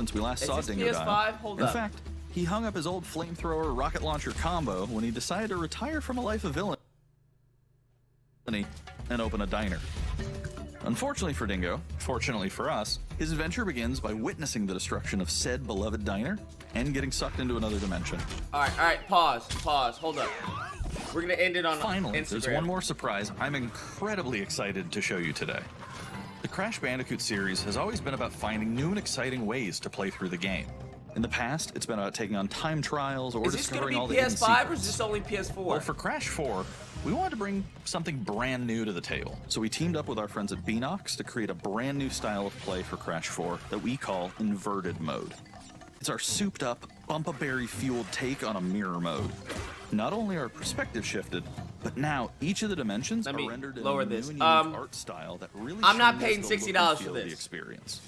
since we last saw Dingo PS5? Hold In up. fact, he hung up his old flamethrower rocket launcher combo when he decided to retire from a life of villainy and open a diner. Unfortunately for Dingo, fortunately for us, his adventure begins by witnessing the destruction of said beloved diner and getting sucked into another dimension. All right, pause, hold up. We're gonna end it on Finally, Instagram. there's one more surprise I'm incredibly excited to show you today. The Crash Bandicoot series has always been about finding new and exciting ways to play through the game. In the past, it's been about taking on time trials or discovering all the hidden secrets. Is this gonna be PS5 or is this only PS4? Well, for Crash 4, we wanted to bring something brand new to the table. So we teamed up with our friends at Beanox to create a brand new style of play for Crash 4 that we call Inverted Mode. It's our souped-up, bumpa-berry-fueled take on a mirror mode. Not only are perspective shifted, but now each of the dimensions are rendered in a new and unique art style that really I'm not paying changes the $60 look and for feel of the this. experience.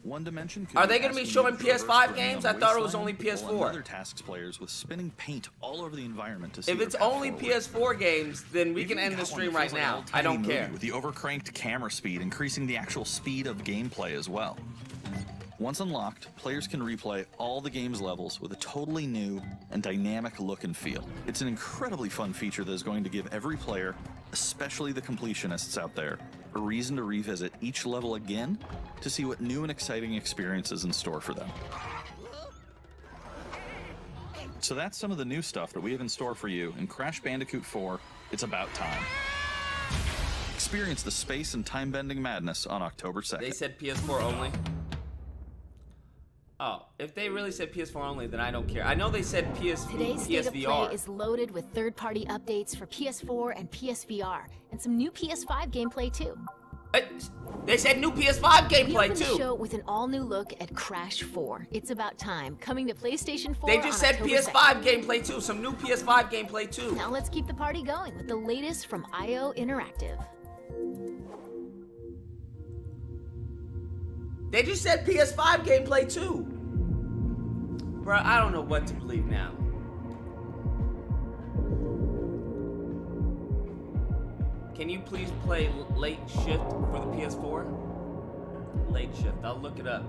One dimension Are they going to be showing PS5 games? I thought it was only While PS4. another tasks players with spinning paint all over the environment to see If it's their path only forward. PS4 games, then we can end the stream right now. I don't care. With the overcranked camera speed increasing the actual speed of gameplay as well. Once unlocked, players can replay all the game's levels with a totally new and dynamic look and feel. It's an incredibly fun feature that is going to give every player, especially the completionists out there, a reason to revisit each level again to see what new and exciting experiences in store for them. So that's some of the new stuff that we have in store for you in Crash Bandicoot 4, It's About Time. Experience the space and time-bending madness on October 2nd. They said PS4 only. Oh, if they really said PS4 only, then I don't care. I know they said Today's State of PSVR. Play is loaded with third-party updates for PS4 and PSVR, and some new PS5 gameplay too. They said new PS5 We gameplay opened the too. show with an all-new look at Crash 4. It's About Time, coming to PlayStation 4 They just on said October PS5 2nd. gameplay too. Some new PS5 gameplay too. Now let's keep the party going with the latest from IO Interactive. They just said PS5 gameplay too. Bro, I don't know what to believe now. Can you please play Late Shift for the PS4? Late Shift, I'll look it up.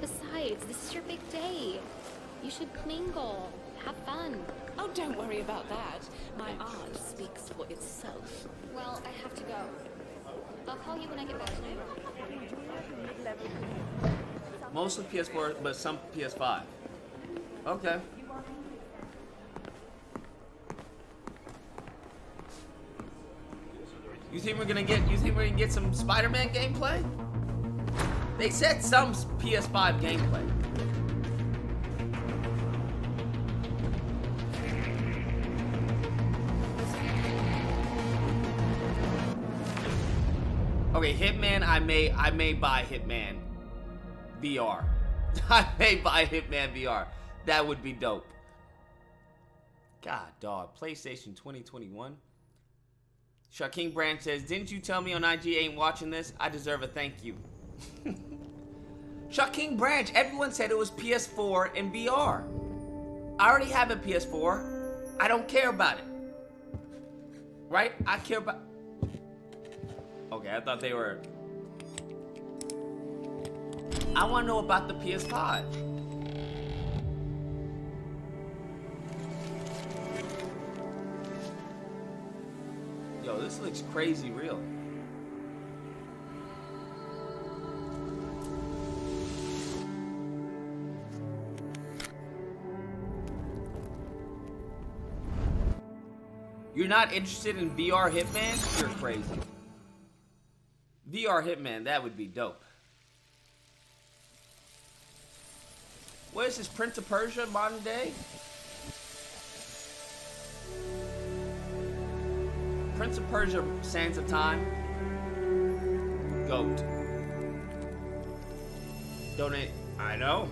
Besides, this is your big day. You should mingle, have fun. Oh, don't worry about that. My art speaks for itself. Well, I have to go. I'll call you when I get back tonight. Mostly PS4, but some PS5. Okay. You think we're gonna get some Spider-Man gameplay? They said some PS5 gameplay. Okay, Hitman, I may buy Hitman VR. I may buy Hitman VR. That would be dope. God, dog. PlayStation 2021. Shaquem Branch says, didn't you tell me on IG ain't watching this? I deserve a thank you. Shaquem Branch, everyone said it was PS4 and VR. I already have a PS4. I don't care about it. Right? I care about... Okay, I thought they were... I want to know about the PS5. Yo, this looks crazy real. You're not interested in VR Hitman? You're crazy. VR Hitman, that would be dope. What is this, Prince of Persia, modern day? Prince of Persia, Sands of Time. Goat. Donate. I know.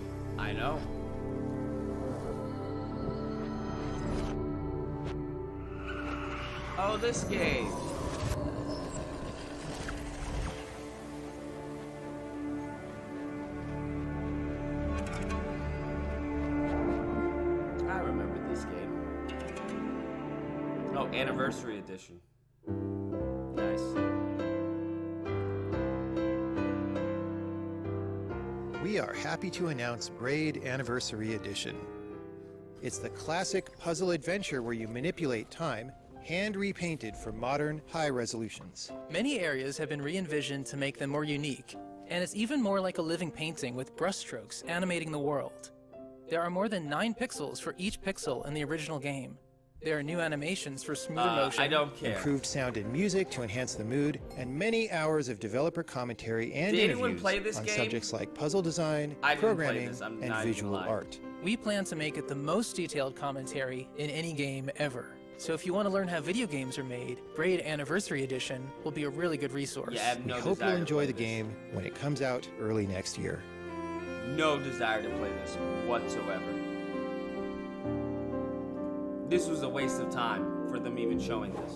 Oh, this game. I remember this game. Oh, Anniversary Edition. Nice. we are happy to announce Braid Anniversary Edition. It's the classic puzzle adventure where you manipulate time, hand repainted for modern, high resolutions. Many areas have been re-envisioned to make them more unique, and it's even more like a living painting with brushstrokes animating the world. There are more than 9 pixels for each pixel in the original game. There are new animations for smoother motion. I don't care. Improved sound and music to enhance the mood, and many hours of developer commentary and Did anyone interviews play this on game? subjects like puzzle design, I didn't play programming, this, I'm and not even visual lying. art. We plan to make it the most detailed commentary in any game ever. So if you want to learn how video games are made, Braid Anniversary Edition will be a really good resource. Yeah, I have We no hope desire you'll to enjoy play the this. game when it comes out early next year. No desire to play this whatsoever. This was a waste of time for them even showing this.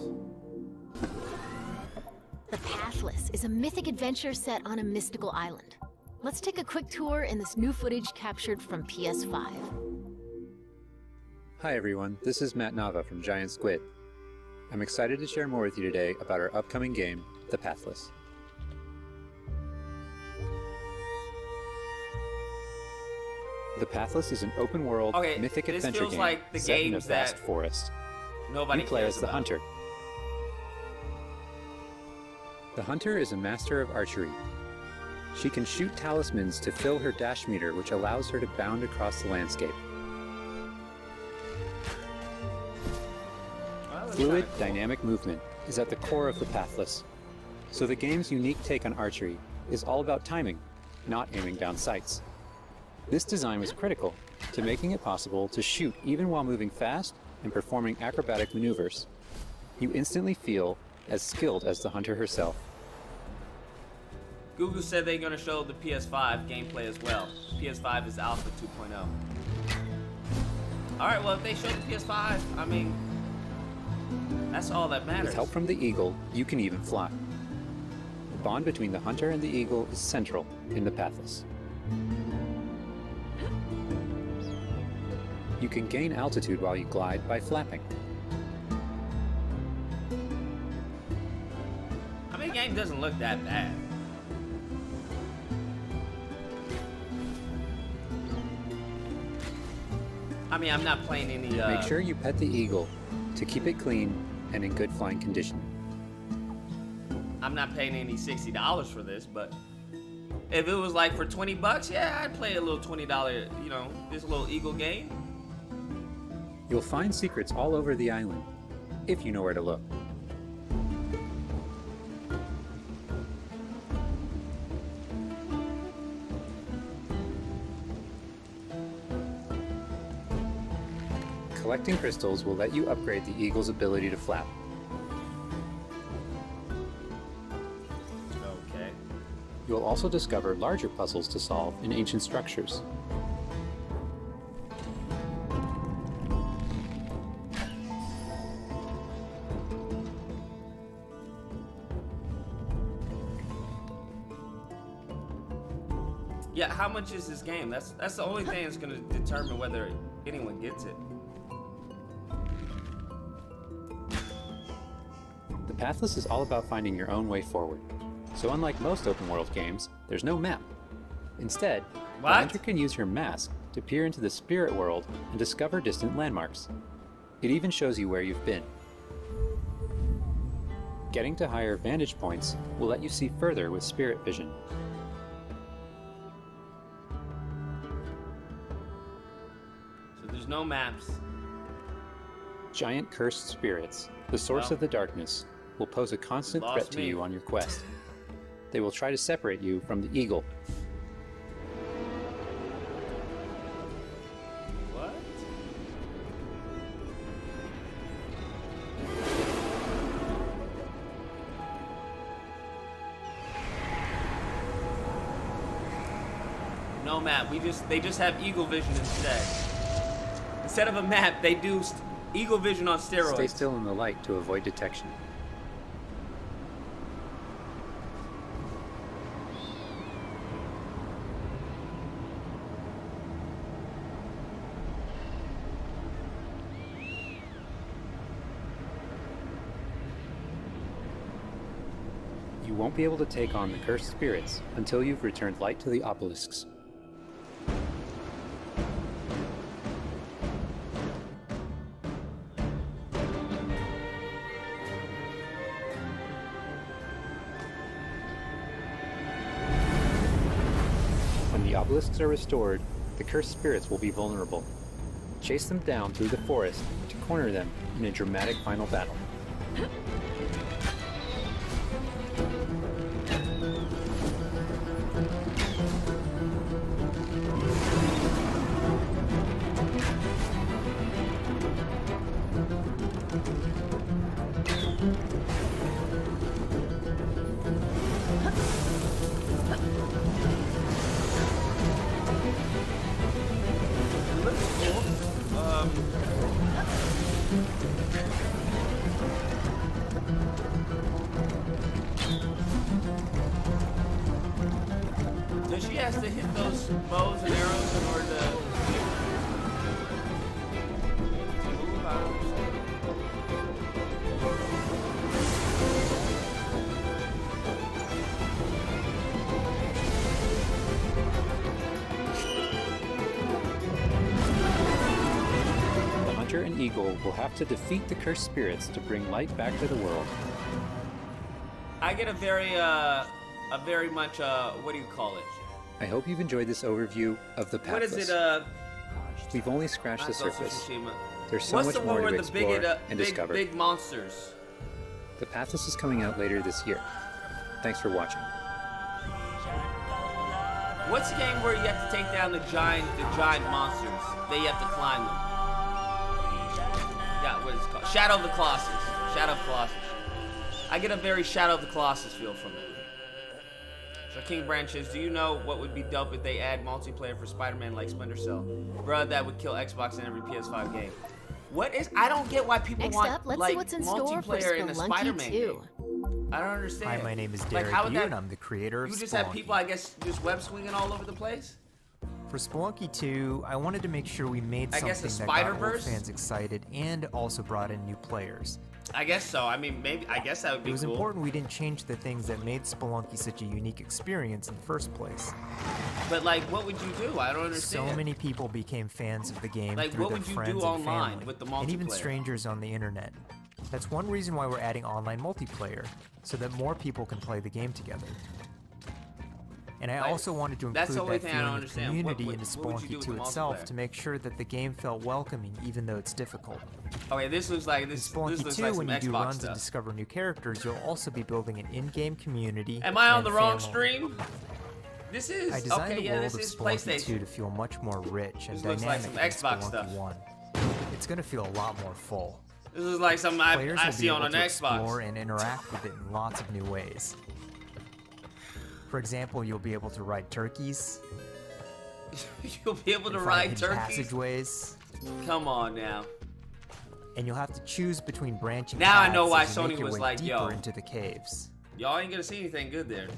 The Pathless is a mythic adventure set on a mystical island. Let's take a quick tour in this new footage captured from PS5. Hi everyone, this is Matt Nava from Giant Squid. I'm excited to share more with you today about our upcoming game, The Pathless. The Pathless is an open-world, mythic this adventure feels game like the set in a games vast that forest. Nobody You play cares as the about. Hunter. The Hunter is a master of archery. She can shoot talismans to fill her dash meter, which allows her to bound across the landscape. Well, that's Fluid, kinda cool. dynamic movement is at the core of the Pathless. So the game's unique take on archery is all about timing, not aiming down sights. This design was critical to making it possible to shoot even while moving fast and performing acrobatic maneuvers. You instantly feel as skilled as the Hunter herself. Google said they're going to show the PS5 gameplay as well. PS5 is Alpha 2.0. Alright, well, if they show the PS5, I mean, that's all that matters. With help from the Eagle, you can even fly. The bond between the Hunter and the Eagle is central in the Pathless. You can gain altitude while you glide by flapping. I mean, the game doesn't look that bad. I mean, I'm not playing any, Make sure you pet the Eagle to keep it clean and in good flying condition. I'm not paying any $60 for this, but if it was like for 20 bucks, yeah, I'd play a little $20, you know, this little Eagle game. You'll find secrets all over the island, if you know where to look. Collecting crystals will let you upgrade the Eagle's ability to flap. Okay. You'll also discover larger puzzles to solve in ancient structures. Yeah, how much is this game? That's the only thing that's gonna determine whether anyone gets it. The Pathless is all about finding your own way forward. So unlike most open world games, there's no map. Instead, the What? hunter can use her mask to peer into the spirit world and discover distant landmarks. It even shows you where you've been. Getting to higher vantage points will let you see further with spirit vision. So there's no maps. Giant cursed spirits, the source Well, of the darkness, will pose a constant lost threat to me. you on your quest. They will try to separate you from the Eagle. What? No map. They just have Eagle Vision instead. Instead of a map, they do Eagle Vision on steroids. Stay still in the light to avoid detection. You won't be able to take on the cursed spirits until you've returned light to the obelisks. obelisks are restored, the cursed spirits will be vulnerable. Chase them down through the forest to corner them in a dramatic final battle. Does she have to hit those bows and arrows in order to move? I don't understand. The hunter and eagle will have to defeat the cursed spirits to bring light back to the world. I get a very much, what do you call it? I hope you've enjoyed this overview of the What Pathless. is it, We've only scratched the not Ghost of surface. Tsushima. There's so What's much the more one to where the explore and big, discover. big monsters? The Pathless is coming out later this year. Thanks for watching. What's the game where you have to take down the giant monsters? Then you have to climb them. Yeah, what is it called? Shadow of the Colossus. Shadow of the Colossus. I get a very Shadow of the Colossus feel from it. So King Branches, do you know what would be dope if they add multiplayer for Spider-Man like Splinter Cell? Bruh, that would kill Xbox in every PS5 game. What is? I don't get why people Next want up, let's like see what's in store for multiplayer in a Spider-Man Spelunky 2. game. I don't understand. Hi, my name is Like, Derek how would Yu, that- and I'm the creator of You just Spelunky. have people, I guess, just web swinging all over the place? For Spelunky 2, I wanted to make sure we made I something guess the that got old Spider-Verse? fans excited and also brought in new players. I guess so. I mean, maybe. I guess that would be It was cool. important we didn't change the things that made Spelunky such a unique experience in the first place. But like, what would you do? I don't understand. So many people became fans of the game Like, through what their would you friends do and online family, with the and even multiplayer? strangers on the internet. That's one reason why we're adding online multiplayer, so that more people can play the game together. And I Like, also wanted to that's include the only that thing I don't feeling of understand. community What into would you do Spelunky with 2 the itself multiplayer? to make sure that the game felt welcoming even though it's difficult. Okay, this looks like In this Spelunky looks 2, like some when you do Xbox runs and stuff. discover new characters, you'll also be building an in-game community. Am I on and the wrong family. stream? This is I designed okay. the Yeah, world this of is Spelunky 2 PlayStation. to feel much more rich and This looks like dynamic some than Xbox Spelunky stuff. 1. It's going to feel a lot more full. This is like something I Players will see be on able an to explore Xbox. and interact with it in lots of new ways. For example, you'll be able to ride turkeys, You'll be able to and find ride hidden turkeys. passageways, Come on now. and you'll have to choose between branching Now I paths know why as you make Sony your was way like, deeper yo. into the caves. Y'all ain't gonna see anything good there.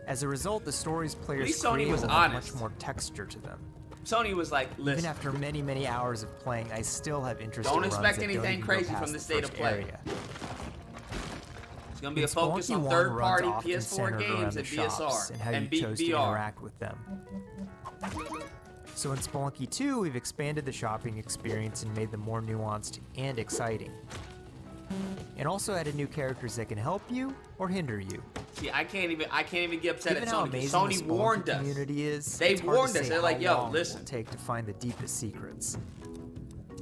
As a result, the stories players least Sony create was will have honest. much more texture to them. Sony was like, Even listen, after many, many hours of playing, I still have interest Don't in runs expect that anything don't even crazy go past from the the state of first play. area. it's gonna be In a focus Spelunky on 1, third-party runs often PS4 centered games around and the shops BSR and how and you chose to VR. interact with them. So in Spelunky 2, we've expanded the shopping experience and made them more nuanced and exciting. And also added new characters that can help you or hinder you. See, I can't even get upset Given at how Sony. 'Cause amazing Sony the Spelunky warned us. community is, They it's hard to warned us. say They're like, how yo, long listen. it will take to find the deepest secrets.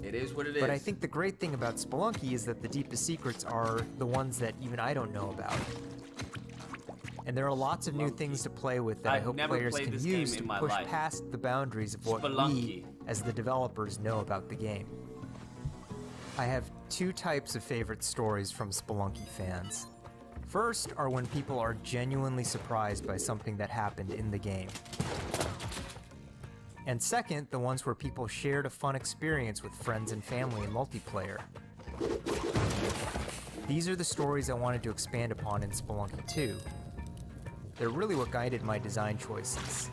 It is what it is. But I think the great thing about Spelunky is that the deepest secrets are the ones that even I don't know about. And there are lots of new things to play with that I I've hope never players played can this game use in to my push life. past the boundaries of what we, Spelunky. as the developers, know about the game. I have two types of favorite stories from Spelunky fans. First are when people are genuinely surprised by something that happened in the game. And second, the ones where people shared a fun experience with friends and family in multiplayer. These are the stories I wanted to expand upon in Spelunky 2. They're really what guided my design choices.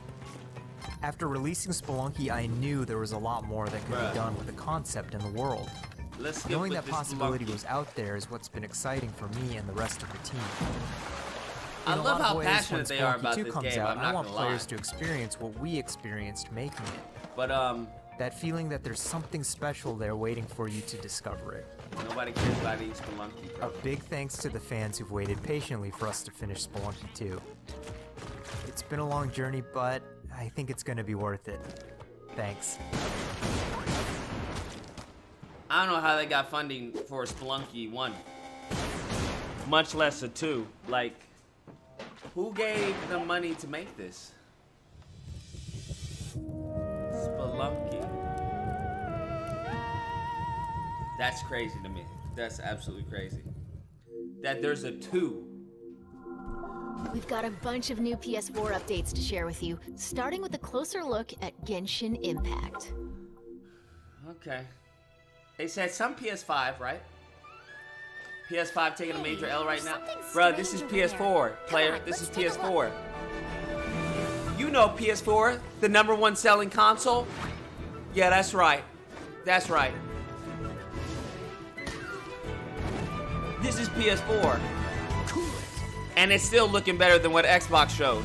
After releasing Spelunky, I knew there was a lot more that could Bruh. be done with the concept and the world. Let's skip Knowing with that this possibility Spelunky. was out there is what's been exciting for me and the rest of the team. I In a love lot of how ways, passionate when they are Spelunky about 2 this comes game. out, I'm I not want gonna lie. players to experience what we experienced making it. But That feeling that there's something special there waiting for you to discover it. nobody cares about any Spelunky, A bro. big thanks to the fans who've waited patiently for us to finish Spelunky 2. It's been a long journey, but I think it's gonna be worth it. Thanks. I don't know how they got funding for Spelunky 1. Much less a 2. Like, who gave them money to make this? Spelunky. That's crazy to me. That's absolutely crazy. That there's a 2. We've got a bunch of new PS4 updates to share with you, starting with a closer look at Genshin Impact. Okay. They said some PS5, right? PS5 taking a major L right now. Bruh, this is PS4, player. This is PS4. You know PS4, the #1 selling console? Yeah, that's right. That's right. This is PS4. And it's still looking better than what Xbox showed.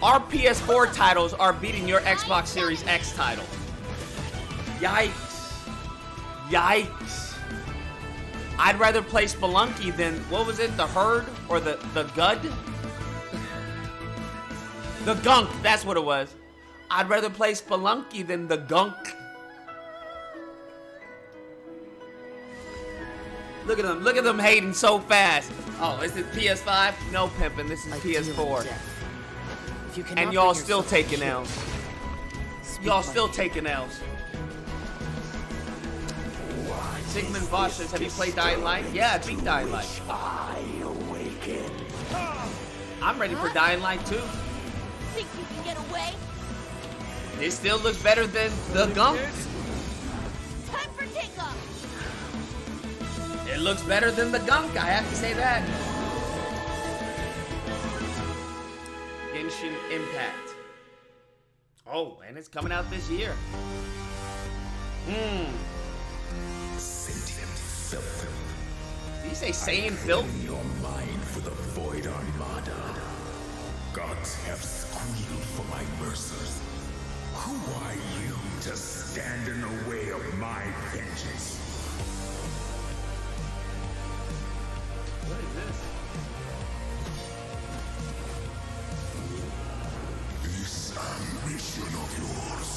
Our PS4 titles are beating your Xbox Series X title. Yikes. Yikes. I'd rather play Spelunky than, what was it, the Herd? Or the Gud? The Gunk, that's what it was. I'd rather play Spelunky than the Gunk. Look at them hating so fast. Oh, is it PS5? No pimping, this is PS4. And y'all still taking L's. Y'all still taking L's. Sigmund Voss says, have you played Dying Light? Yeah, I beat Dying Light. I'm ready for Dying Light too. Think you can get away? It still looks better than the Gunk. Time for takeoff! It looks better than the Gunk, I have to say that. Genshin Impact. Oh, and it's coming out this year. Sentient filth. Did you say Saiyan filth? Your mind for the Void Armada. Gods have squealed for my mercies. Who are you to stand in the way of my vengeance? What is this? This ambition of yours,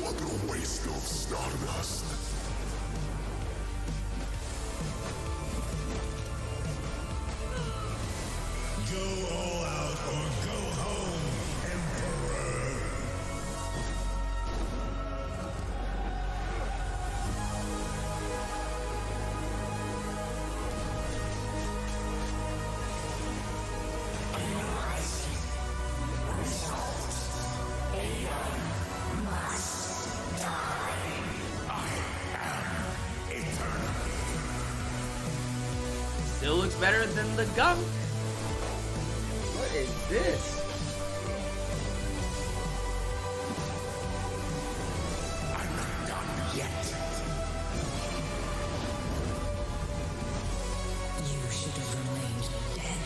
what a waste of stardust. Go all out or go home, Emperor. Still looks better than the Gunk. What is this? I'm not done yet. You should have remained dead.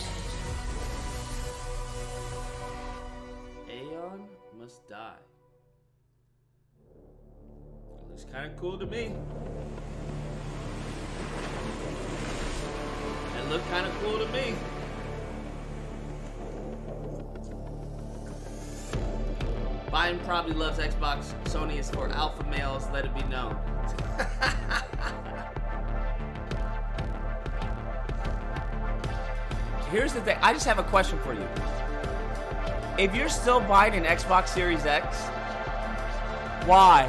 Aeon must die. It looks kind of cool to me. It looked kind of cool to me. Biden probably loves Xbox. Sony is for alpha males, let it be known. Here's the thing. I just have a question for you. If you're still buying an Xbox Series X, why?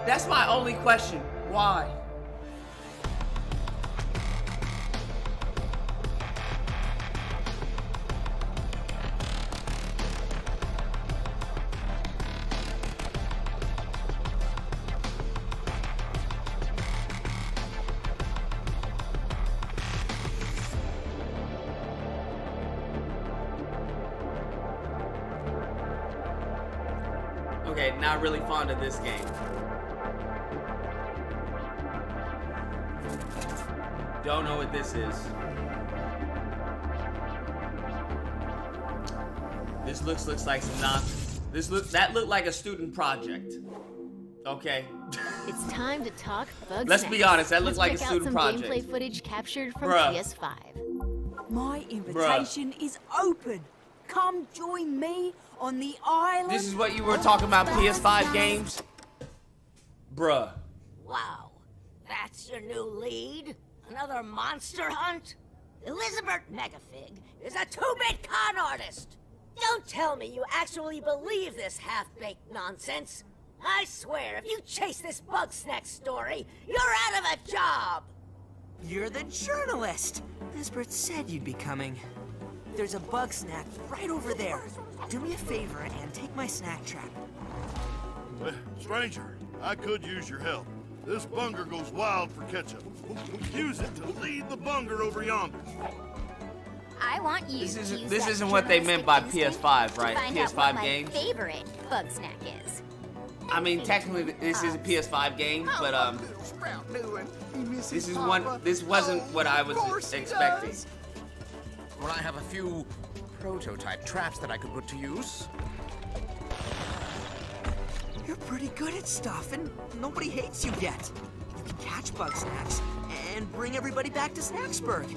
That's my only question. Why? Okay, not really fond of this game. Don't know what this is. This looks like some nonsense. That looked like a student project. Okay. It's time to talk Bugsnax. Let's be honest, that looked like a Let's check student out some project. gameplay footage captured from Bruh. PS5. My invitation is open. Come join me on the island. This is what you were talking about, PS5 games? Bruh. Wow, that's your new lead? Another monster hunt? Elizabeth Megafig is a two-bit con artist. Don't tell me you actually believe this half-baked nonsense. I swear, if you chase this Bugsnax story, you're out of a job. You're the journalist. Lisbeth said you'd be coming. There's a Bugsnax right over there. Do me a favor and take my snack trap. Stranger, I could use your help. This bunger goes wild for ketchup. Use it to lead the bunger over yonder. I want you This isn't what they meant by PS5, right? PS5 games. My favorite Bugsnax is. I mean, technically, this is a PS5 game, but this wasn't what I was expecting. Well, I have a few prototype traps that I could put to use. You're pretty good at stuff, and nobody hates you yet. You can catch Bugsnax and bring everybody back to Snacksburg.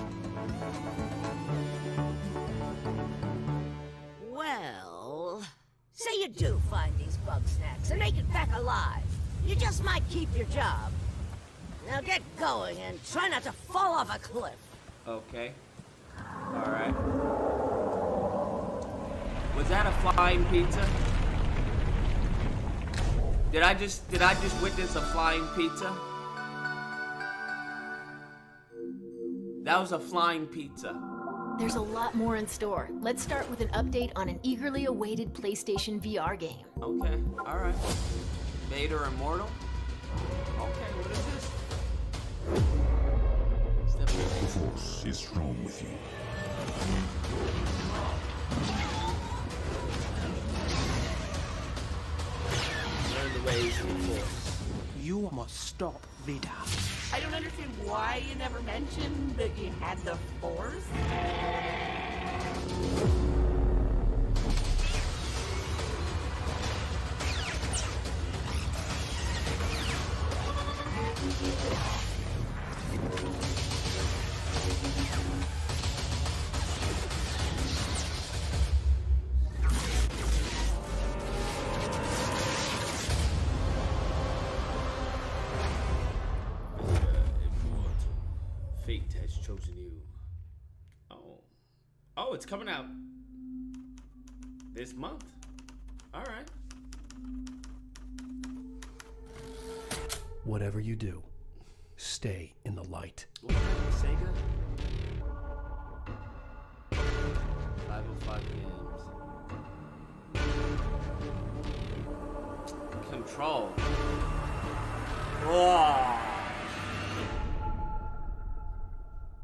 Well, say you do find these Bugsnax and make it back alive. You just might keep your job. Now get going and try not to fall off a cliff. Okay. Alright. Was that a flying pizza? Did I just witness a flying pizza? That was a flying pizza. There's a lot more in store. Let's start with an update on an eagerly awaited PlayStation VR game. Okay, alright. Vader Immortal? Okay, what is this? The Force is strong with you. Learn the ways of the Force. You must stop Vader. I don't understand why you never mentioned that you had the Force. Fate has chosen you. Oh, it's coming out this month. Alright. Whatever you do, stay in the light. Sega? 505 games. Control. Whoa.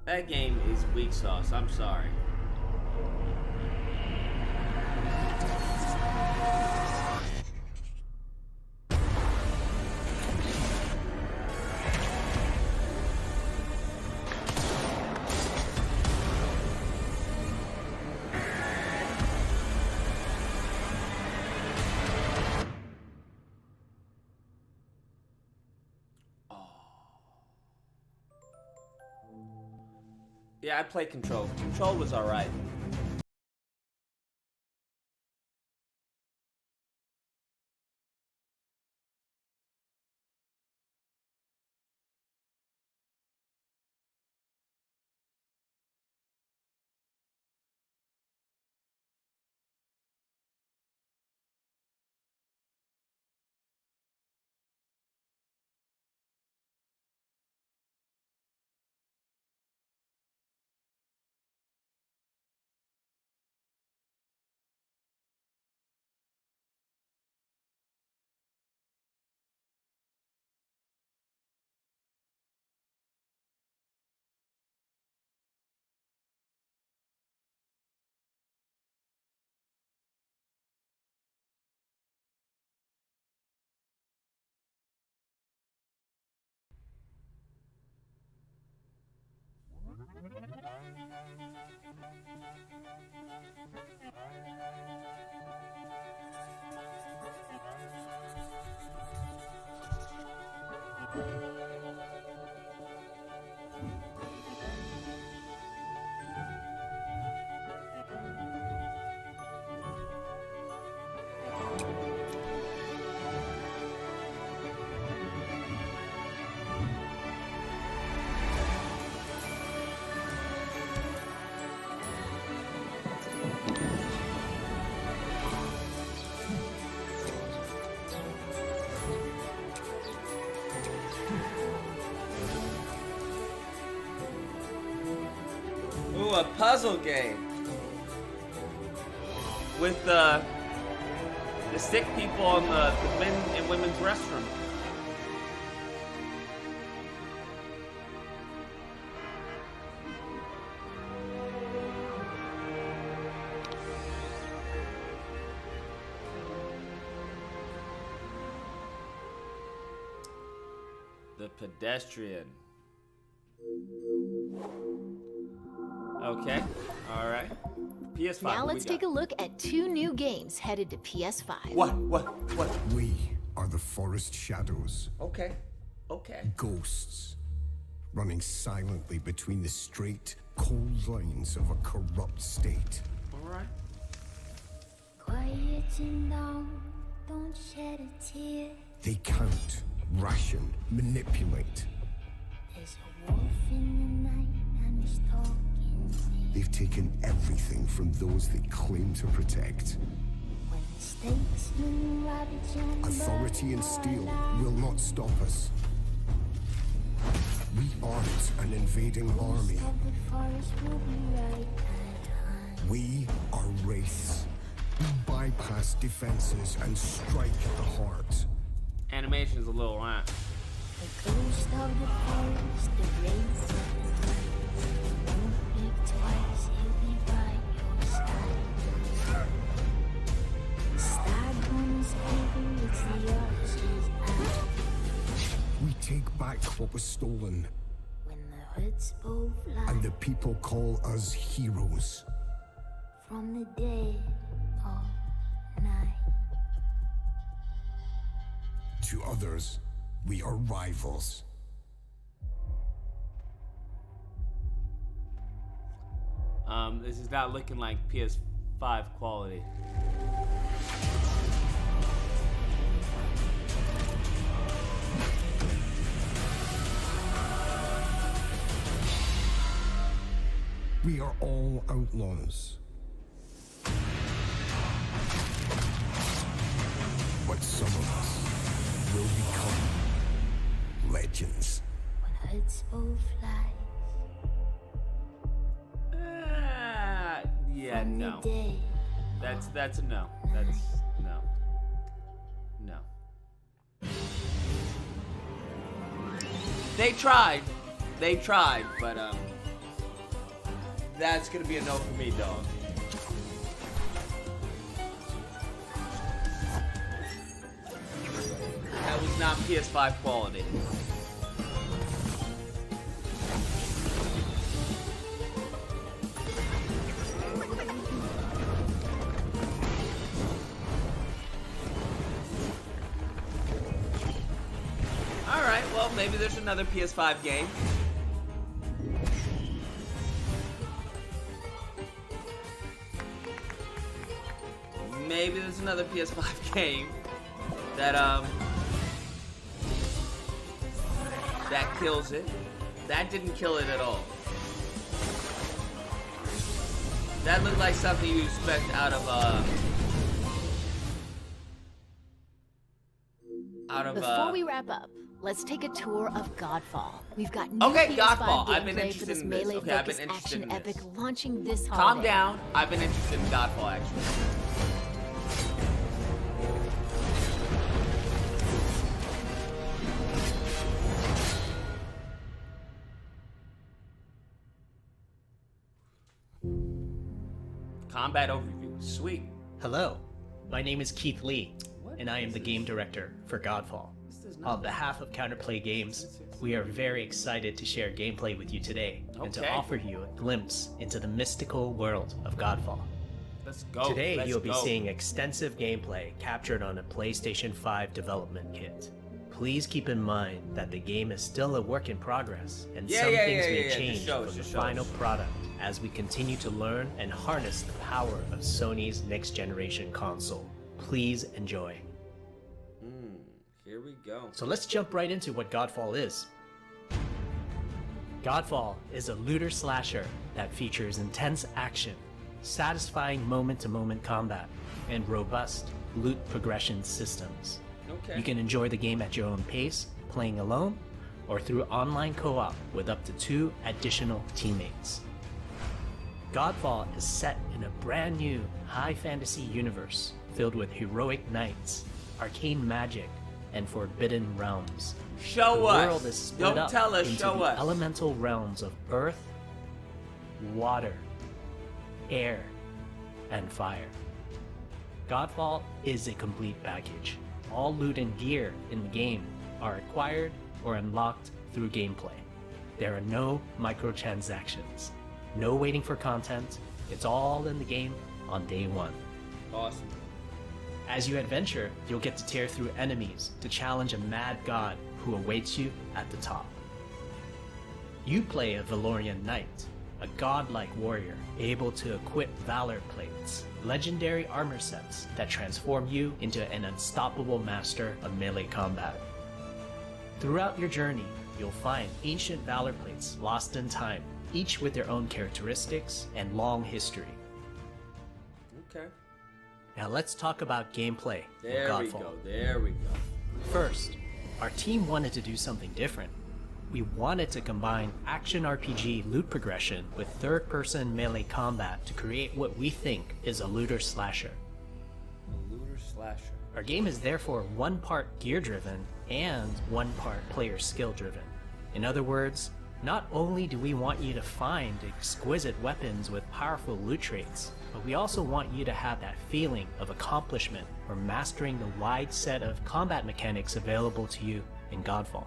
That game is weak sauce. I'm sorry. Yeah, I played Control. Control was alright. puzzle game with the sick people on the men and women's restroom. The pedestrian. Okay, all right. PS5. Now let's take a look at 2 new games headed to PS5. What? We are the forest shadows. Okay. Ghosts, running silently between the straight, cold lines of a corrupt state. All right. Quiet and long, don't shed a tear. They count, ration, manipulate. There's a wolf in the night and he's talking. They've taken everything from those they claim to protect. When the statesmen ravage and Authority and steel will not stop us. We aren't an invading army. We are wraiths. We bypass defenses and strike at the heart. Animation's a little rant. The ghost of the forest, the wraith of the night. Don't think twice, he'll be by your side. Stag on his favor, it's the archer's eye. We take back what was stolen. When the hoods both fly And the people call us heroes. from the dead of night. To others, we are rivals. This is not looking like PS5 quality. We are all outlaws. But some of us will become legends. When hoods both fly Yeah, from no. the dead. That's a no. That's no. No. They tried, but that's gonna be a no for me, dog. That was not PS5 quality. Alright, well, maybe there's another PS5 game. Maybe there's another PS5 game that that kills it. That didn't kill it at all. That looked like something you expect out of Before we wrap up, let's take a tour of Godfall. We've got new Okay, PS5 Godfall. I've been gameplay for interested this in this. melee Okay, I've been focused interested action in this. epic launching this Calm holiday. down. I've been interested in Godfall, actually. Combat overview. Sweet. Hello, my name is Keith Lee, and I am the game director for Godfall. On behalf of Counterplay Games, we are very excited to share gameplay with you today and to Okay. offer you a glimpse into the mystical world of Godfall. Let's go. Today, Let's you'll be go. seeing extensive gameplay captured on a PlayStation 5 development kit. Please keep in mind that the game is still a work in progress, and some things may change from the final product as we continue to learn and harness the power of Sony's next generation console. Please enjoy. Here we go. So let's jump right into what Godfall is. Godfall is a looter slasher that features intense action, satisfying moment-to-moment combat, and robust loot progression systems. Okay. You can enjoy the game at your own pace, playing alone, or through online co-op with up to 2 additional teammates. Godfall is set in a brand new high fantasy universe filled with heroic knights, arcane magic, and forbidden realms. Show the us. world is split Don't up tell us, into show the us. elemental realms of earth, water, air, and fire. Godfall is a complete package. All loot and gear in the game are acquired or unlocked through gameplay. There are no microtransactions, no waiting for content. It's all in the game on day one. Awesome. As you adventure, you'll get to tear through enemies to challenge a mad god who awaits you at the top. You play a Valorian knight, a godlike warrior able to equip valor plates, legendary armor sets that transform you into an unstoppable master of melee combat. Throughout your journey, you'll find ancient valor plates lost in time, each with their own characteristics and long history. Okay. Now let's talk about gameplay in There we Godfall. go. There we go. First, our team wanted to do something different. We wanted to combine action RPG loot progression with third-person melee combat to create what we think is a looter slasher. A looter slasher. Our game is therefore one part gear-driven and one part player skill-driven. In other words, not only do we want you to find exquisite weapons with powerful loot traits, but we also want you to have that feeling of accomplishment or mastering the wide set of combat mechanics available to you in Godfall.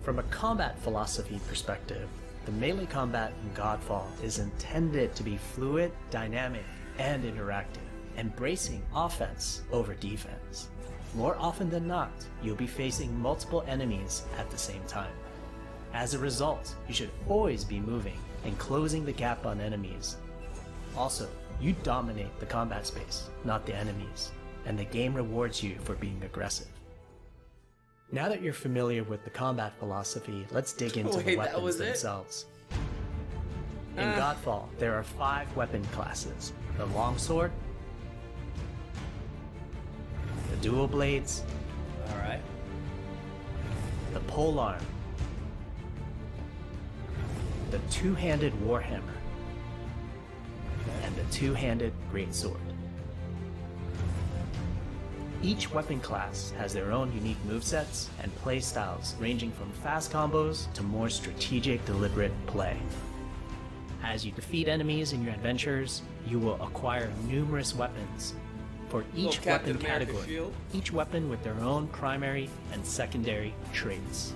From a combat philosophy perspective, the melee combat in Godfall is intended to be fluid, dynamic, and interactive, embracing offense over defense. More often than not, you'll be facing multiple enemies at the same time. As a result, you should always be moving and closing the gap on enemies. Also, you dominate the combat space, not the enemies, and the game rewards you for being aggressive. Now that you're familiar with the combat philosophy, let's dig into the weapons themselves. In Godfall, there are 5 weapon classes: the longsword, the dual blades, Alright. the polearm, the two-handed warhammer, and the two-handed greatsword. Each weapon class has their own unique movesets and playstyles, ranging from fast combos to more strategic, deliberate play. As you defeat enemies in your adventures, you will acquire numerous weapons. For each weapon category, each weapon with their own primary and secondary traits.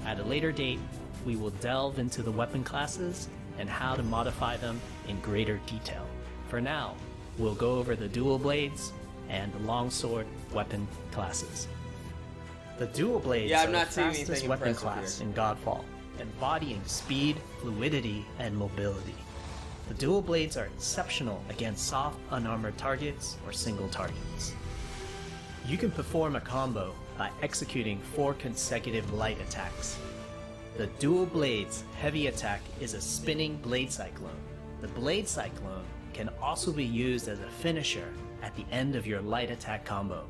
At a later date, we will delve into the weapon classes and how to modify them in greater detail. For now, we'll go over the dual blades and the longsword weapon classes. The dual blades are the fastest weapon class in Godfall, embodying speed, fluidity, and mobility. The dual blades are exceptional against soft, unarmored targets or single targets. You can perform a combo by executing 4 consecutive light attacks. The dual blades heavy attack is a spinning blade cyclone. The blade cyclone can also be used as a finisher at the end of your light attack combo.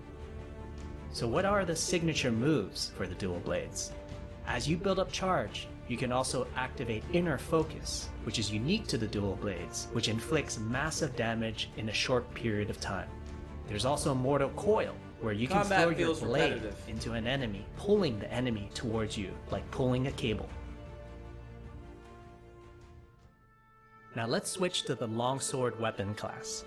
So what are the signature moves for the dual blades? As you build up charge, you can also activate Inner Focus, which is unique to the dual blades, which inflicts massive damage in a short period of time. There's also Mortal Coil, where you can throw your blade into an enemy, pulling the enemy towards you, like pulling a cable. Now let's switch to the longsword weapon class.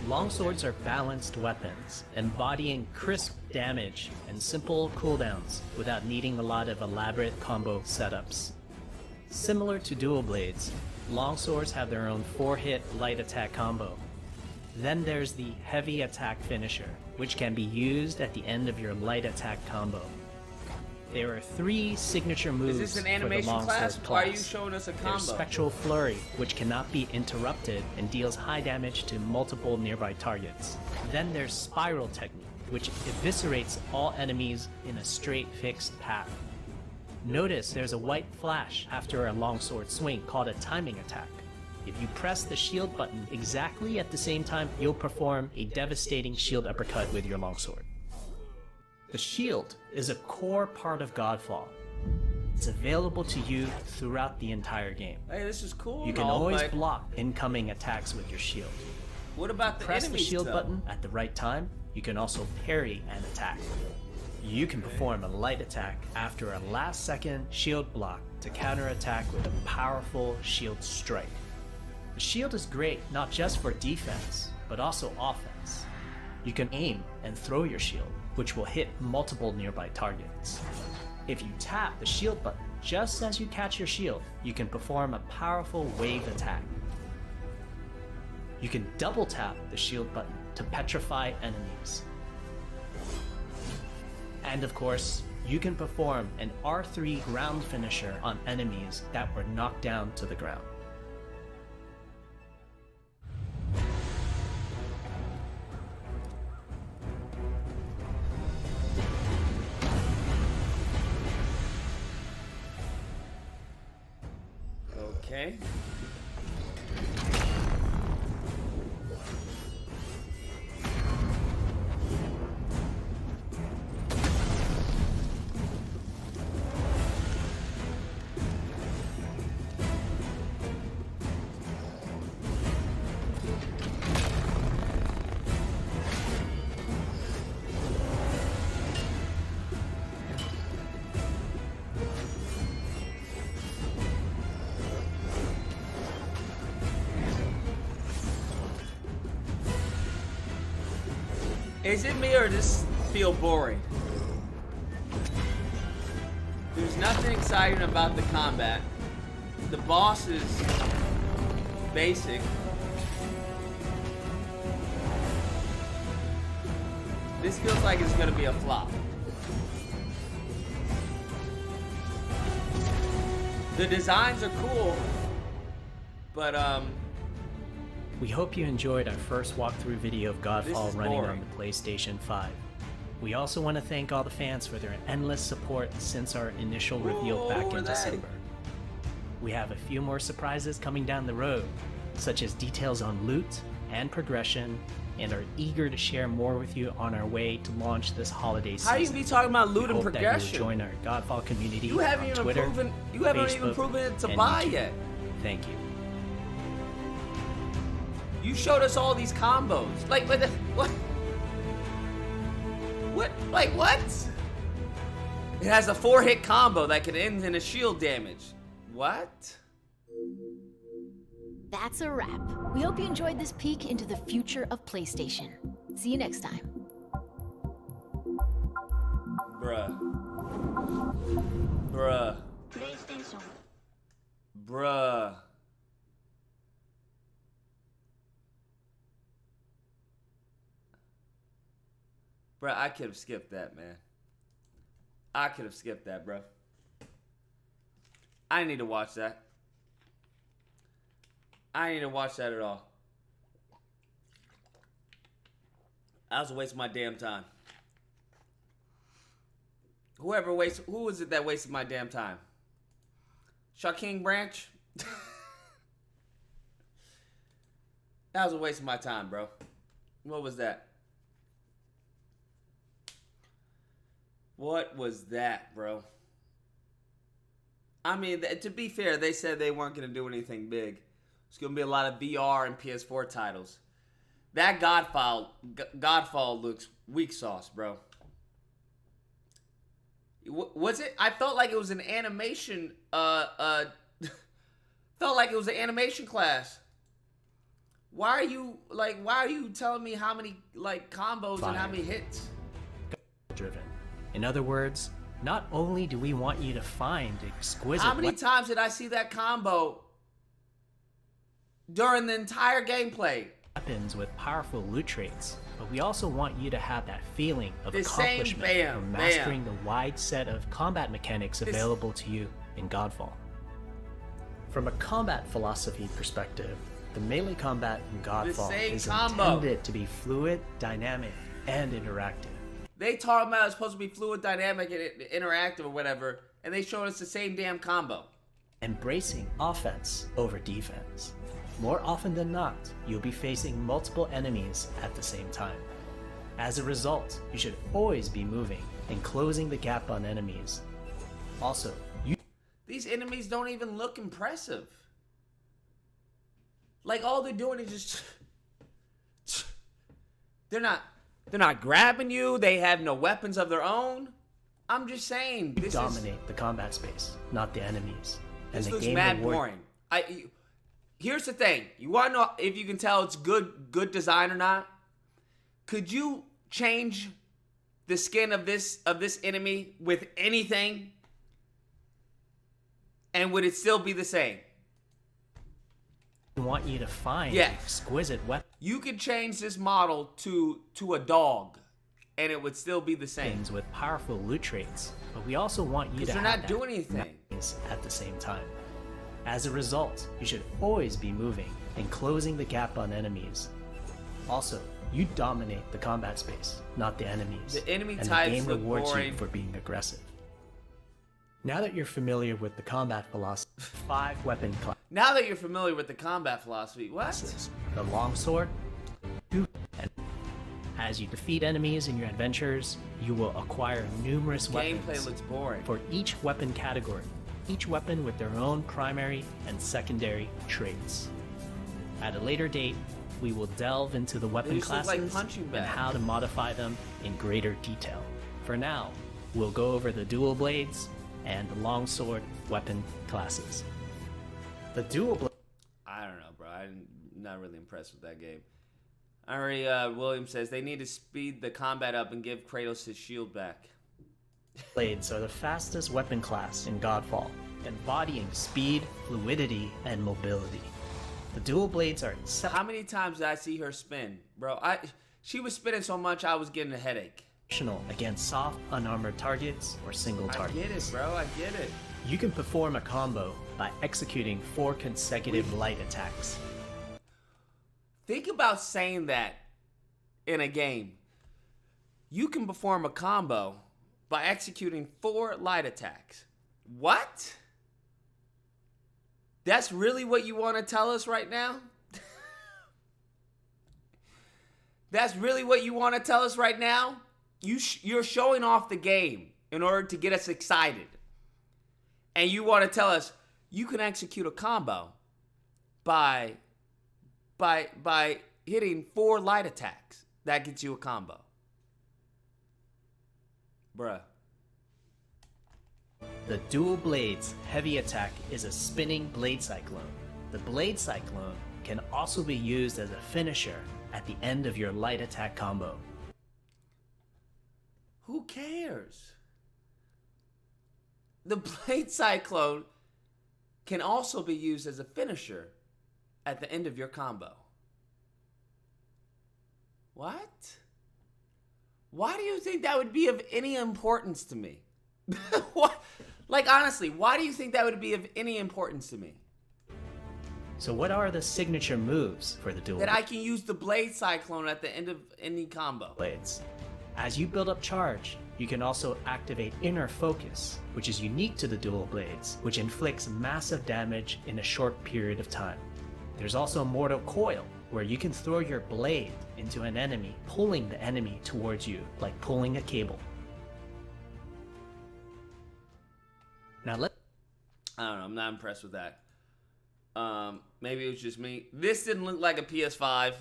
Longswords are balanced weapons, embodying crisp damage and simple cooldowns without needing a lot of elaborate combo setups. Similar to dual blades, longswords have their own 4-hit light attack combo. Then there's the heavy attack finisher, which can be used at the end of your light attack combo. There are 3 signature moves Is this an for the animation longsword class? class. Why are you showing us a combo? There's Spectral Flurry, which cannot be interrupted and deals high damage to multiple nearby targets. Then there's Spiral Technique, which eviscerates all enemies in a straight fixed path. Notice there's a white flash after a longsword swing called a timing attack. If you press the shield button exactly at the same time, you'll perform a devastating shield uppercut with your longsword. The shield is a core part of Godfall. It's available to you throughout the entire game. Hey, this is cool. You can always block incoming attacks with your shield. What about the Press enemies, the shield though? button at the right time. You can also parry an attack. You can perform a light attack after a last-second shield block to counterattack with a powerful shield strike. The shield is great not just for defense, but also offense. You can aim and throw your shield, which will hit multiple nearby targets. If you tap the shield button just as you catch your shield, you can perform a powerful wave attack. You can double tap the shield button to petrify enemies. And of course, you can perform an R3 ground finisher on enemies that were knocked down to the ground. Okay. Is it me or does this feel boring? There's nothing exciting about the combat. The boss is basic. This feels like it's gonna be a flop. The designs are cool, but We hope you enjoyed our first walkthrough video of Godfall running boring. on the PlayStation 5. We also want to thank all the fans for their endless support since our initial reveal back in December. We have a few more surprises coming down the road, such as details on loot and progression, and are eager to share more with you on our way to launch this holiday season. how you be talking about loot We and hope progression? that you will join our Godfall community You haven't on even Twitter, proven. You haven't even Facebook, proven it to and buy YouTube. yet. Thank you. You showed us all these combos. Like what? What? What? Like what? It has a 4-hit combo that can end in a shield damage. What? That's a wrap. We hope you enjoyed this peek into the future of PlayStation. See you next time. Bruh. Bruh. PlayStation. Bruh. Bruh, I could have skipped that, man. I could have skipped that, bro. I need to watch that. I need to watch that at all. I was wasting my damn time. Who was it that wasted my damn time? Shaking Branch? That was a waste of my time, bro. What was that? What was that, bro? I mean, to be fair, they said they weren't going to do anything big. It's going to be a lot of VR and PS4 titles. That Godfall looks weak sauce, bro. Was it? I felt like it was an animation, felt like it was an animation class. Why are you telling me how many, combos and how many hits? Driven. In other words, not only do we want you to find exquisite How many times did I see that combo during the entire gameplay? Weapons with powerful loot traits, but we also want you to have that feeling of The same accomplishment from mastering the wide set of combat mechanics available to you in Godfall. From a combat philosophy perspective, the melee combat in Godfall same is combo. intended to be fluid, dynamic, and interactive. They talking about it's supposed to be fluid, dynamic, and interactive or whatever, and they showed us the same damn combo. Embracing offense over defense. More often than not, you'll be facing multiple enemies at the same time. As a result, you should always be moving and closing the gap on enemies. Also, enemies don't even look impressive. Like, all they're doing is just... They're not grabbing you. They have no weapons of their own. I'm just saying, You dominate the combat space, not the enemies. And This the looks game mad reward- boring. Here's the thing. You want to know if you can tell it's good design or not? Could you change the skin of this enemy with anything, and would it still be the same? I want you to find Yeah. exquisite weapons You could change this model to a dog, and it would still be the same. with powerful loot traits, but we also want you to Because they're have not that doing anything. nice at the same time. As a result, you should always be moving and closing the gap on enemies. Also, you dominate the combat space, not the enemies. The enemy and types the game look rewards boring. you for being aggressive. Now that you're familiar with the combat philosophy, 5 weapon Now that you're familiar with the combat philosophy, what? classes. The longsword, 2, and as you defeat enemies in your adventures, you will acquire numerous Gameplay weapons looks boring. for each weapon category, each weapon with their own primary and secondary traits. At a later date, we will delve into the weapon They just look like classes punching and bags. how to modify them in greater detail. For now, we'll go over the dual blades and the longsword weapon classes. The dual blade I don't know, bro. I'm not really impressed with that game. Ari Williams says they need to speed the combat up and give Kratos his shield back. blades are the fastest weapon class in Godfall, embodying speed, fluidity, and mobility. The dual blades are How many times did I see her spin, bro? She was spinning so much I was getting a headache. exceptional against soft, unarmored targets or single I targets. get it, bro. I get it. You can perform a combo by executing 4 consecutive light attacks. Think about saying that in a game. You can perform a combo by executing 4 light attacks. What? That's really what you want to tell us right now? That's really what you want to tell us right now? You're showing off the game in order to get us excited. And you want to tell us you can execute a combo by hitting 4 light attacks. That gets you a combo. Bruh. The dual blades heavy attack is a spinning blade cyclone. The blade cyclone can also be used as a finisher at the end of your light attack combo. Who cares? The blade cyclone can also be used as a finisher at the end of your combo. What? Why do you think that would be of any importance to me? What? Like, honestly, why do you think that would be of any importance to me? So what are the signature moves for the dual That I can use the blade cyclone at the end of any combo. blades? As you build up charge, you can also activate Inner Focus, which is unique to the dual blades, which inflicts massive damage in a short period of time. There's also Mortal Coil, where you can throw your blade into an enemy, pulling the enemy towards you, like pulling a cable. Now I don't know. I'm not impressed with that. Maybe it was just me. This didn't look like a PS5.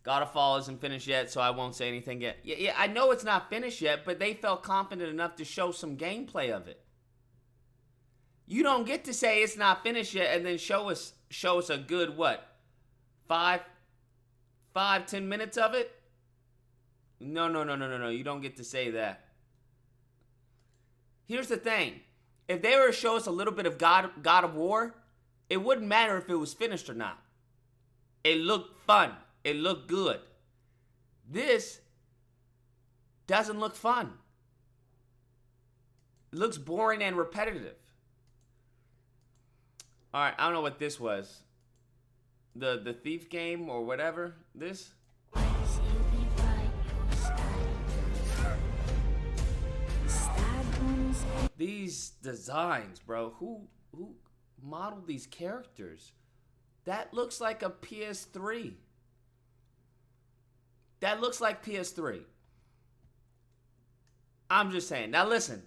Godfall isn't finished yet, so I won't say anything yet. Yeah, I know it's not finished yet, but they felt confident enough to show some gameplay of it. You don't get to say it's not finished yet and then show us a good what? 5, 10 minutes of it? No. You don't get to say that. Here's the thing. If they were to show us a little bit of God of War, it wouldn't matter if it was finished or not. It looked fun. It looked good. This doesn't look fun. It looks boring and repetitive. All right, I don't know what this was. The thief game or whatever. This? These designs, bro. Who modeled these characters? That looks like a PS3. That looks like PS3. I'm just saying. Now listen.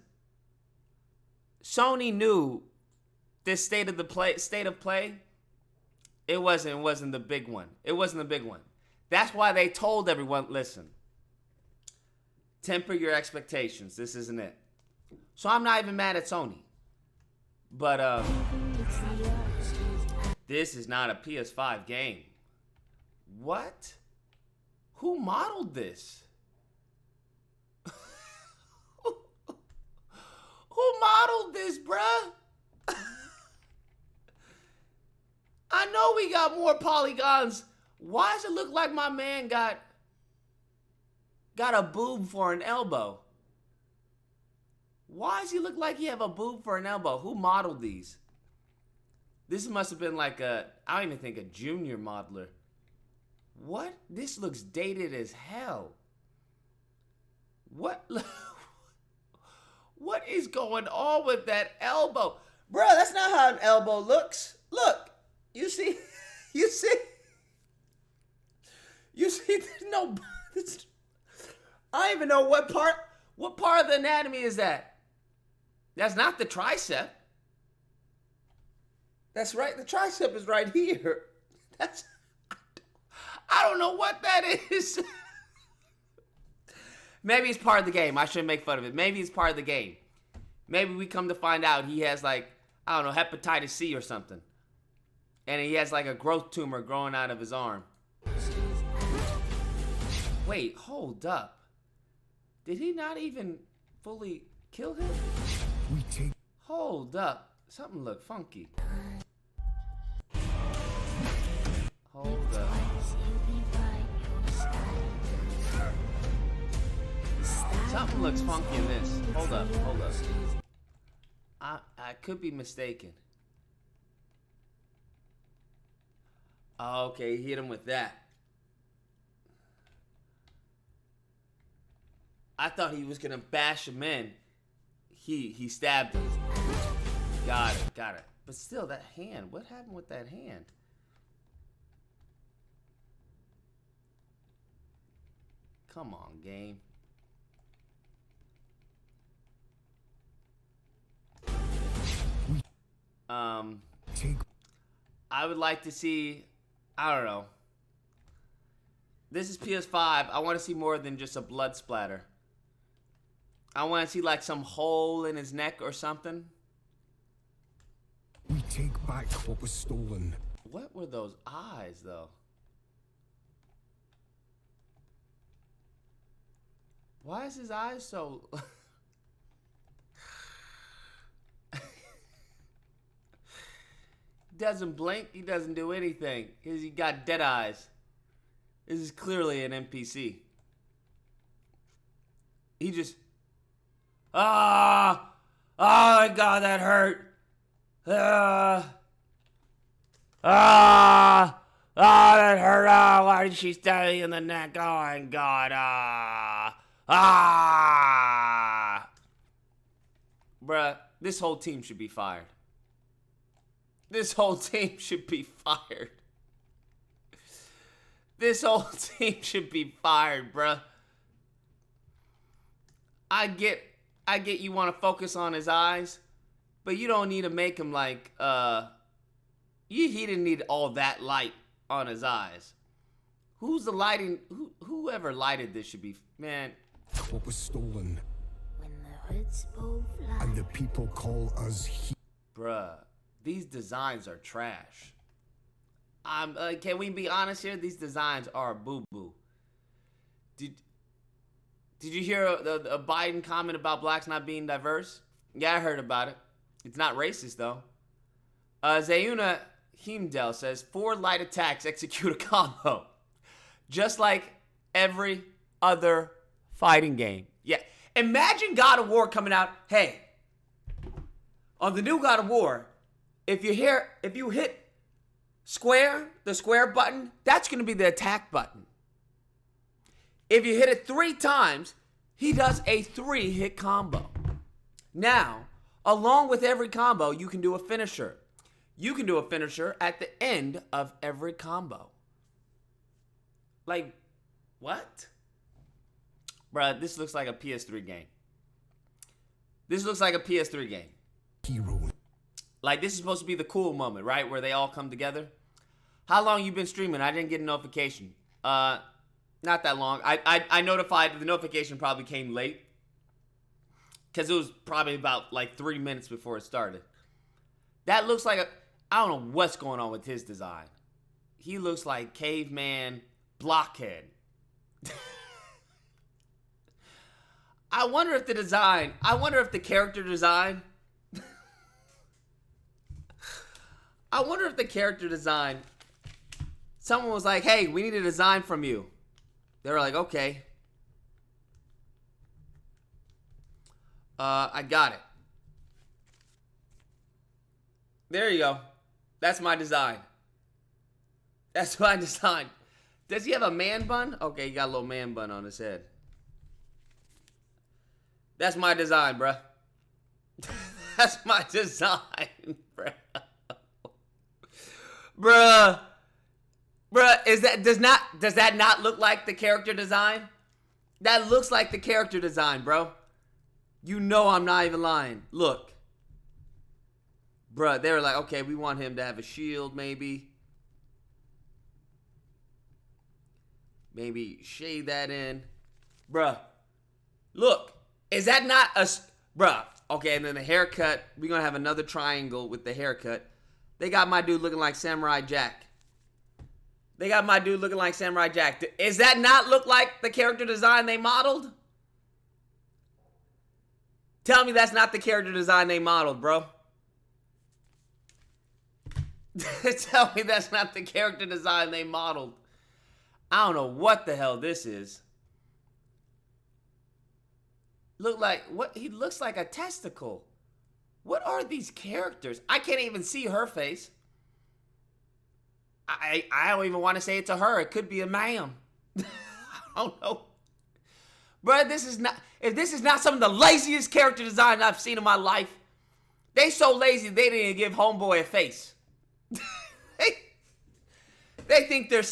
Sony knew this state of play. It wasn't the big one. It wasn't the big one. That's why they told everyone, listen, temper your expectations. This isn't it. So I'm not even mad at Sony. But this is not a PS5 game. What? Who modeled this? Who modeled this, bruh? I know we got more polygons. Why does it look like my man got a boob for an elbow? Why does he look like he have a boob for an elbow? Who modeled these? This must have been like I don't even think a junior modeler. What? This looks dated as hell. What? What is going on with that elbow? Bro, that's not how an elbow looks. Look. You see? You see? You see? There's no... I don't even know what part of the anatomy is that. That's not the tricep. That's right. The tricep is right here. That's... I don't know what that is. Maybe it's part of the game. I shouldn't make fun of it. Maybe it's part of the game. Maybe we come to find out he has like, I don't know, hepatitis C or something. And he has like a growth tumor growing out of his arm. Wait, hold up. Did he not even fully kill him? Hold up. Something looked funky. Hold up. Something looks funky in this. Hold up. I could be mistaken. Okay, he hit him with that. I thought he was gonna bash him in. He stabbed him. Got it. But still, that hand. What happened with that hand? Come on, game. I would like to see, I don't know. This is PS5. I want to see more than just a blood splatter. I want to see like some hole in his neck or something. We take back what was stolen. What were those eyes, though? Why is his eyes so... He doesn't blink. He doesn't do anything. He got dead eyes. This is clearly an NPC. He just... Oh my God, that hurt. That hurt. Why did she stab me in the neck? Oh my God. Bruh, this whole team should be fired. This whole team should be fired. This whole team should be fired, bruh. I get you want to focus on his eyes, but you don't need to make him like, he didn't need all that light on his eyes. Who's the lighting? Whoever lighted this should be, man. What was stolen? When the hoods both fly. And the people call us Bruh, these designs are trash. Can we be honest here? These designs are boo-boo. Did you hear a Biden comment about blacks not being diverse? Yeah, I heard about it. It's not racist, though. Zayuna Himdel says, 4 light attacks execute a combo. Just like every other fighting game. Yeah. Imagine God of War coming out. Hey, on the new God of War, if you hit square, the square button, that's going to be the attack button. If you hit it 3 times, he does a 3-hit combo. Now, along with every combo, you can do a finisher. You can do a finisher at the end of every combo. Like, what? Bruh, this looks like a PS3 game. This looks like a PS3 game. hero. Like, this is supposed to be the cool moment, right? Where they all come together. How long you been streaming? I didn't get a notification. Not that long. I notified, the notification probably came late. Because it was probably about like 3 minutes before it started. That looks like I don't know what's going on with his design. He looks like caveman blockhead. I wonder if the character design. I wonder if the character design. Someone was like, hey, we need a design from you. They were like, okay. I got it. There you go. That's my design. That's my design. Does he have a man bun? Okay, he got a little man bun on his head. That's my design, bruh. That's my design, bruh. Bruh. Does that not look like the character design? That looks like the character design, bro. You know I'm not even lying. Look. Bruh, they were like, okay, we want him to have a shield, maybe. Maybe shade that in. Bruh. Look. Is that not a... Bruh. Okay, and then the haircut. We're going to have another triangle with the haircut. They got my dude looking like Samurai Jack. Does that not look like the character design they modeled? Tell me that's not the character design they modeled, bro. Tell me that's not the character design they modeled. I don't know what the hell this is. Look like what? He looks like a testicle. What are these characters? I can't even see her face. I don't even want to say it to her. It could be a ma'am. I don't know. Bro, this is not... If this is not some of the laziest character design I've seen in my life, they so lazy they didn't even give Homeboy a face. They think they're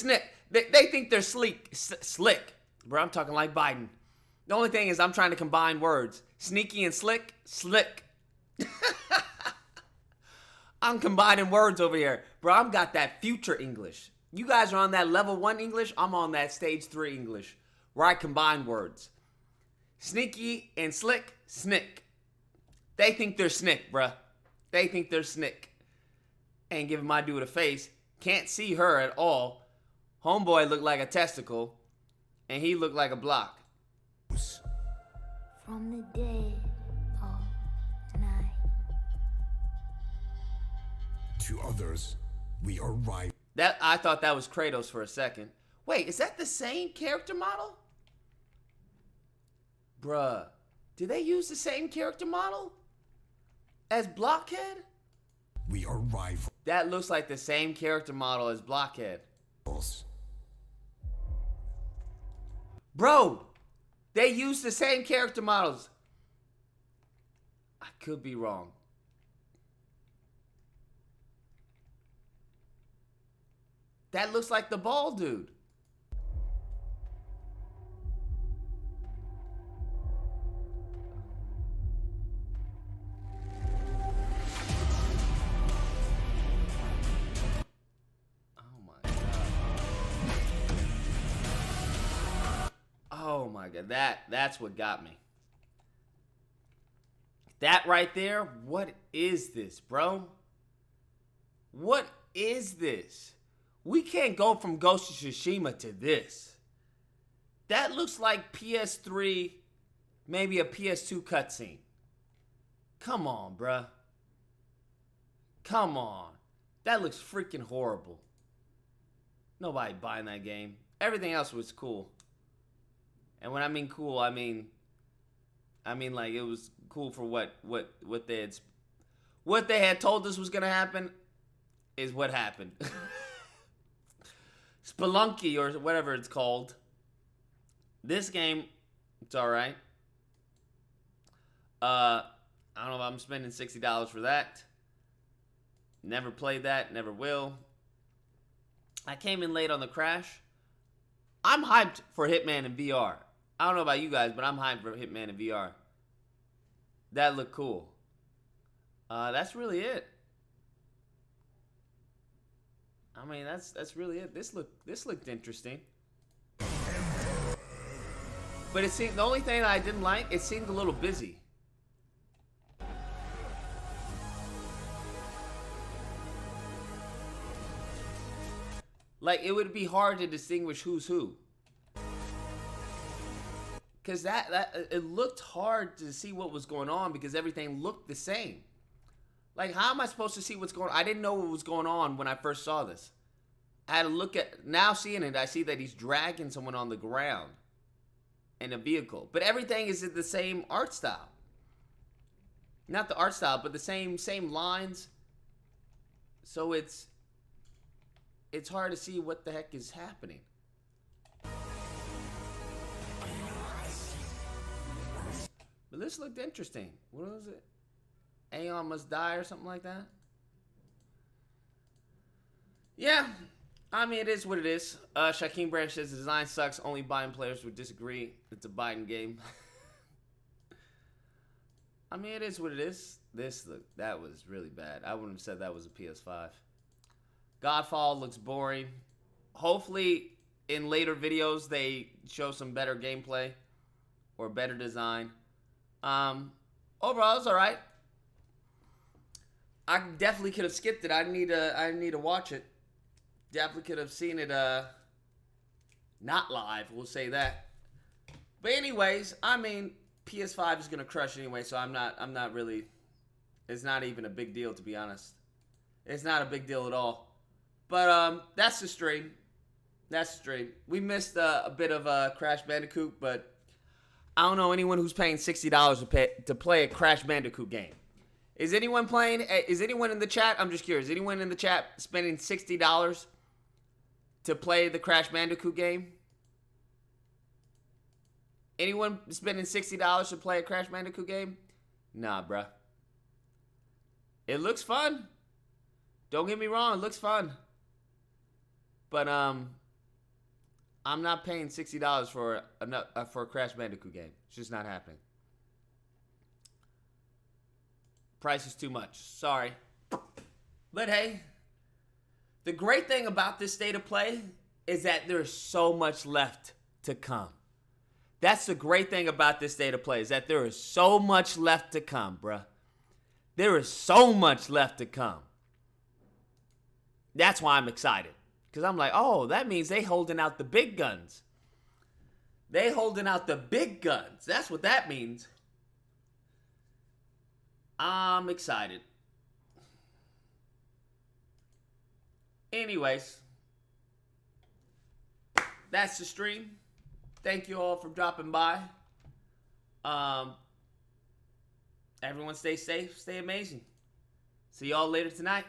they think they're slick. Bro, I'm talking like Biden. The only thing is I'm trying to combine words. Sneaky and slick. I'm combining words over here. Bro, I've got that future English. You guys are on that level 1 English. I'm on that stage 3 English, where I combine words. Sneaky and slick. They think they're snick, bruh. They think they're snick. Ain't giving my dude a face. Can't see her at all. Homeboy looked like a testicle. And he looked like a block. From the dead all night. To others, we are right. I thought that was Kratos for a second. Wait, is that the same character model? Bruh, did they use the same character model as Blockhead? We are rivals. That looks like the same character model as Blockhead. Bro, they used the same character models. I could be wrong. That looks like the bald dude. Oh my god, that's what got me. That right there, what is this, bro? What is this? We can't go from Ghost of Tsushima to this. That looks like PS3, maybe a PS2 cutscene. Come on, bruh. Come on. That looks freaking horrible. Nobody buying that game. Everything else was cool. And when I mean cool, I mean like it was cool for what they had told us was gonna happen is what happened. Spelunky or whatever it's called. This game, it's alright. I don't know if I'm spending $60 for that. Never played that, never will. I came in late on the crash. I'm hyped for Hitman in VR. I don't know about you guys, but I'm hyped for Hitman in VR. That looked cool. That's really it. I mean, that's really it. This looked interesting. But it seemed, the only thing that I didn't like, it seemed a little busy. Like, it would be hard to distinguish who's who. Because it looked hard to see what was going on because everything looked the same. Like, how am I supposed to see what's going on? I didn't know what was going on when I first saw this. I had to look at, now seeing it, I see that he's dragging someone on the ground in a vehicle. But everything is in the same art style. Not the art style, but the same lines. So it's hard to see what the heck is happening. But this looked interesting. What was it? Aeon Must Die or something like that? Yeah. I mean, it is what it is. Shaquem Branch says the design sucks. Only Biden players would disagree. It's a Biden game. I mean, it is what it is. That was really bad. I wouldn't have said that was a PS5. Godfall looks boring. Hopefully, in later videos, they show some better gameplay or better design. Overall, it's all right. I definitely could have skipped it. I need to watch it. Definitely could have seen it not live, we'll say that. But anyways, I mean, PS5 is gonna crush anyway, so I'm not really, it's not even a big deal, to be honest. It's not a big deal at all. But that's the stream. That's the stream. We missed a bit of Crash Bandicoot, but I don't know anyone who's paying $60 to play a Crash Bandicoot game. Is anyone playing? Is anyone in the chat? I'm just curious. Is anyone in the chat spending $60 to play the Crash Bandicoot game? Anyone spending $60 to play a Crash Bandicoot game? Nah, bruh. It looks fun. Don't get me wrong, it looks fun. But I'm not paying $60 for a Crash Bandicoot game. It's just not happening. Price is too much. Sorry. But hey, the great thing about this state of play is that there's so much left to come. That's the great thing about this state of play, is that there is so much left to come, bruh. There is so much left to come. That's why I'm excited. Because I'm like, oh, that means they holding out the big guns. They holding out the big guns. That's what that means. I'm excited. Anyways, that's the stream. Thank you all for dropping by. Everyone stay safe, stay amazing. See y'all later tonight.